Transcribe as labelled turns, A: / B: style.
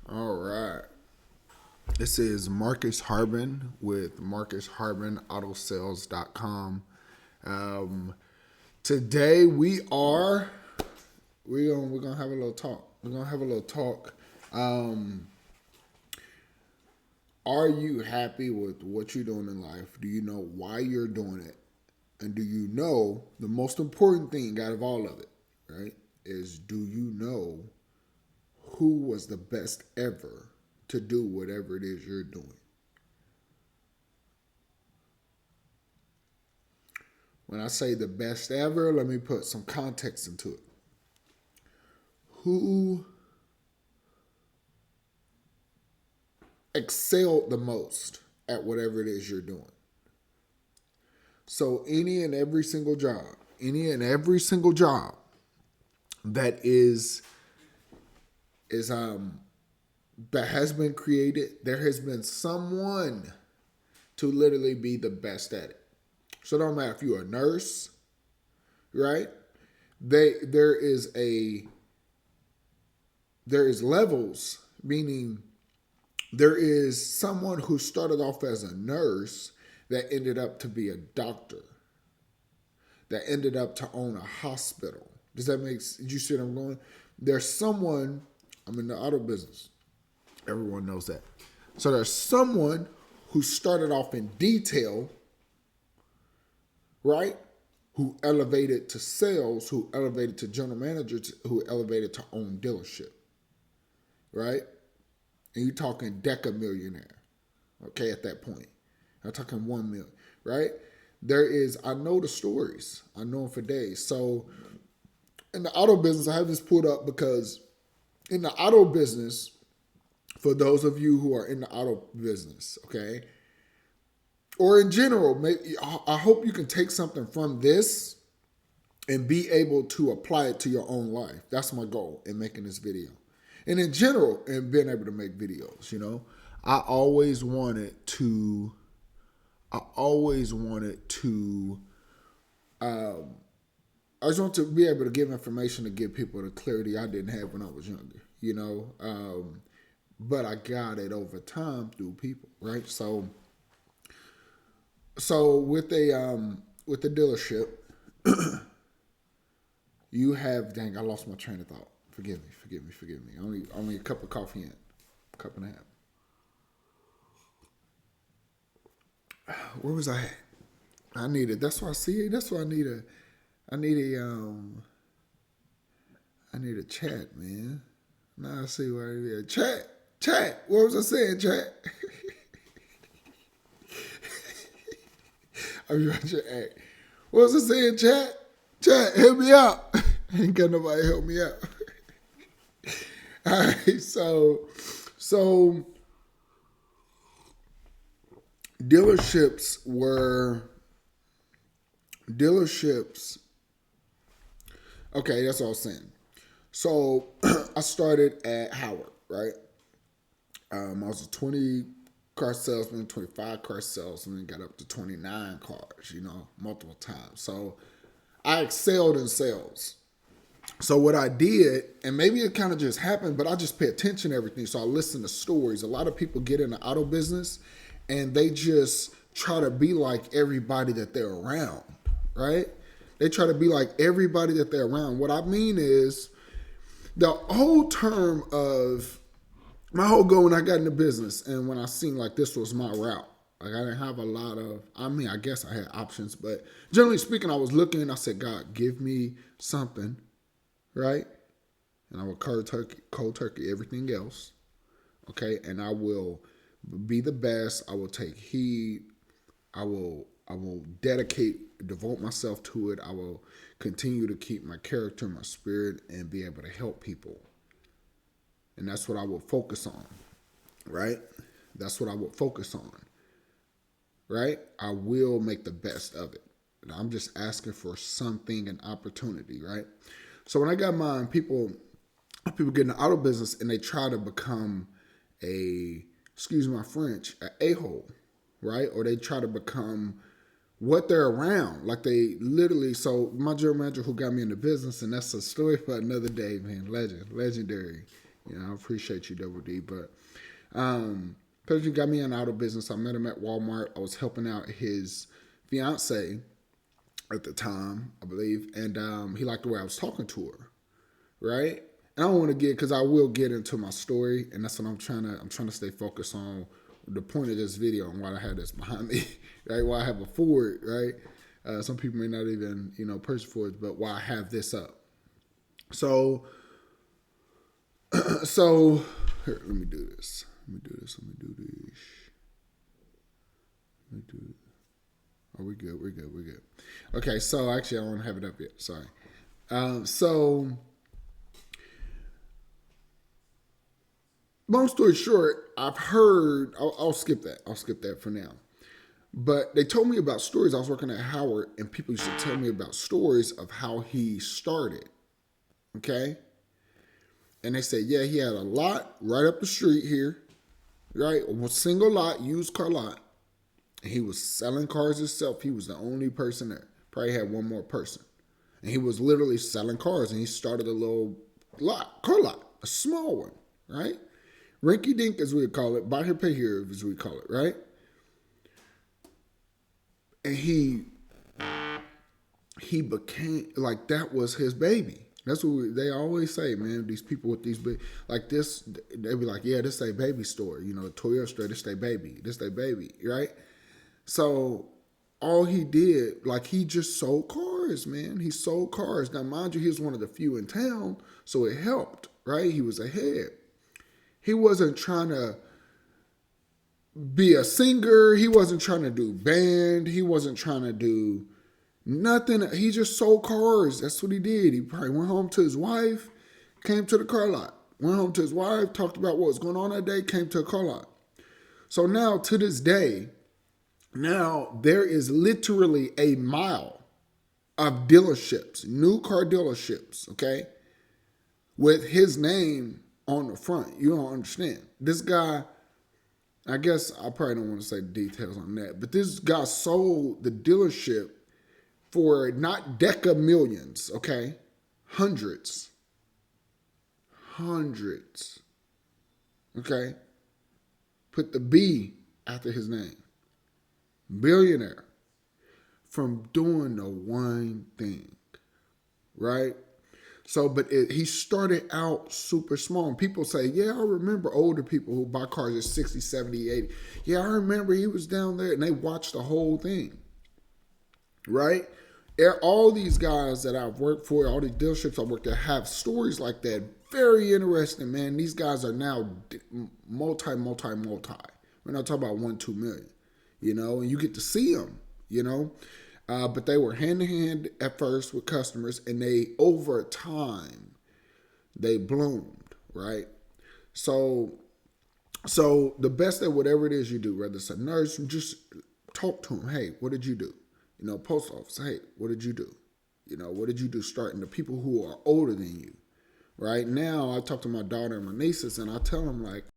A: All right. This is Marcus Harbin with Marcus Harbin Autosales.com. Um, Today we're gonna have a little talk. We're gonna have a little talk. Um, are you happy with what you're doing in life? Do you know why you're doing it? And do you know the most important thing out of all of it, right? Is do you know who was the best ever to do whatever it is you're doing? When I say the best ever, let me put some context into it. Who excelled the most at whatever it is you're doing? So any and every single job that is that has been created, there has been someone to literally be the best at it. So it don't matter if you're a nurse, right? There is levels, meaning there is someone who started off as a nurse that ended up to be a doctor, that ended up to own a hospital. Does that make sense? Did you see what I'm going? There's someone, I'm in the auto business. Everyone knows that. So there's someone who started off in detail, right? Who elevated to sales, who elevated to general manager, who elevated to own dealership, right? And you're talking deca millionaire, okay, at that point. I'm talking 1 million, right? I know the stories. I know them for days. So in the auto business, I have this pulled up because in the auto business, for those of you who are in the auto business, okay, or in general, maybe, I hope you can take something from this and be able to apply it to your own life. That's my goal in making this video. And in general, in being able to make videos, I always wanted to, I always wanted to, um, I just want to be able to give information to give people the clarity I didn't have when I was younger. But I got it over time through people, right? So with the dealership, you have, dang, I lost my train of thought. Forgive me. Only a cup of coffee in, cup and a half. Where was I at? That's why I see it. That's why I need a, I need a chat, man. Now I see where it is. Chat. What was I saying, chat? I'm trying to act. What was I saying, Chat, help me out. Ain't got nobody help me out. All right, so dealerships were dealerships. Okay, that's what I was saying. So I started at Howard, right? I was a 20 car salesman, 25 car salesman, got up to 29 cars, multiple times. So I excelled in sales. So what I did, and maybe it kind of just happened, but I just pay attention to everything. So I listen to stories. A lot of people get in the auto business and they just try to be like everybody that they're around, right? They try to be like everybody that they're around. What I mean is the whole term of my whole goal when I got into business and when I seen like this was my route. Like I didn't have a lot of, I guess I had options, but generally speaking, I was looking and I said, God, give me something, right? And I will cold turkey everything else, okay? And I will be the best. I will take heed. I will devote myself to it. I will continue to keep my character, my spirit, and be able to help people. And that's what I will focus on, right? That's what I will focus on, right? I will make the best of it. And I'm just asking for something, an opportunity, right? So when I got mine, people get in the auto business and they try to become excuse my French, an a-hole, right? Or they try to become what they're around. Like they literally, so my general manager who got me in the business, and that's a story for another day, man, legendary. I appreciate you, Double D. But because he got me in auto business, I met him at Walmart. I was helping out his fiance at the time, I believe, and he liked the way I was talking to her, right? And I don't want to get because I will get into my story, and that's what I'm trying to. I'm trying to stay focused on the point of this video and why I have this behind me, right? Why I have a Ford, right? Some people may not even purchase Fords, but why I have this up. So, so here, let me do this. Let me do this. Let me do this. Let me do it. Oh, we're good. We're good. We're good. Okay, so actually, I don't have it up yet. Sorry. So, long story short, I've heard. I'll skip that. I'll skip that for now. But they told me about stories. I was working at Howard, and people used to tell me about stories of how he started. Okay? And they said, yeah, he had a lot right up the street here, right? A single lot, used car lot. And he was selling cars himself. He was the only person there. Probably had one more person. And he was literally selling cars. And he started a little car lot, a small one, right? Rinky dink, as we would call it. Buy here, pay here, as we call it, right? And he became, like, that was his baby. That's what they always say, man. These people with these big, like this, they be like, yeah, this their baby store. Toyota store, this their baby. This their baby, right? So all he did, like, he just sold cars, man. He sold cars. Now, mind you, he was one of the few in town, so it helped, right? He was ahead. He wasn't trying to be a singer. He wasn't trying to do band. He wasn't trying to do nothing. He just sold cars. That's what he did. He probably went home to his wife, came to the car lot. Went home to his wife, talked about what was going on that day, came to a car lot. So now, to this day, now there is literally a mile of dealerships, new car dealerships, okay, with his name on the front. You don't understand. This guy, I guess I probably don't want to say the details on that, but this guy sold the dealership for not deca millions, okay? Hundreds, okay? Put the B after his name. Billionaire from doing the one thing, right? So, but he started out super small. And people say, yeah, I remember older people who buy cars at 60, 70, 80. Yeah, I remember he was down there, and they watched the whole thing, right? All these guys that I've worked for, all the dealerships I worked at have stories like that. Very interesting, man. These guys are now multi. We're not talking about 1, 2 million, and you get to see them, but they were hand in hand at first with customers, and they, over time, they bloomed, right? So the best at whatever it is you do, whether it's a nurse, just talk to them. Hey, what did you do? Post office. Hey, what did you do? What did you do starting? The people who are older than you, right? Now, I talk to my daughter and my nieces, and I tell them, like,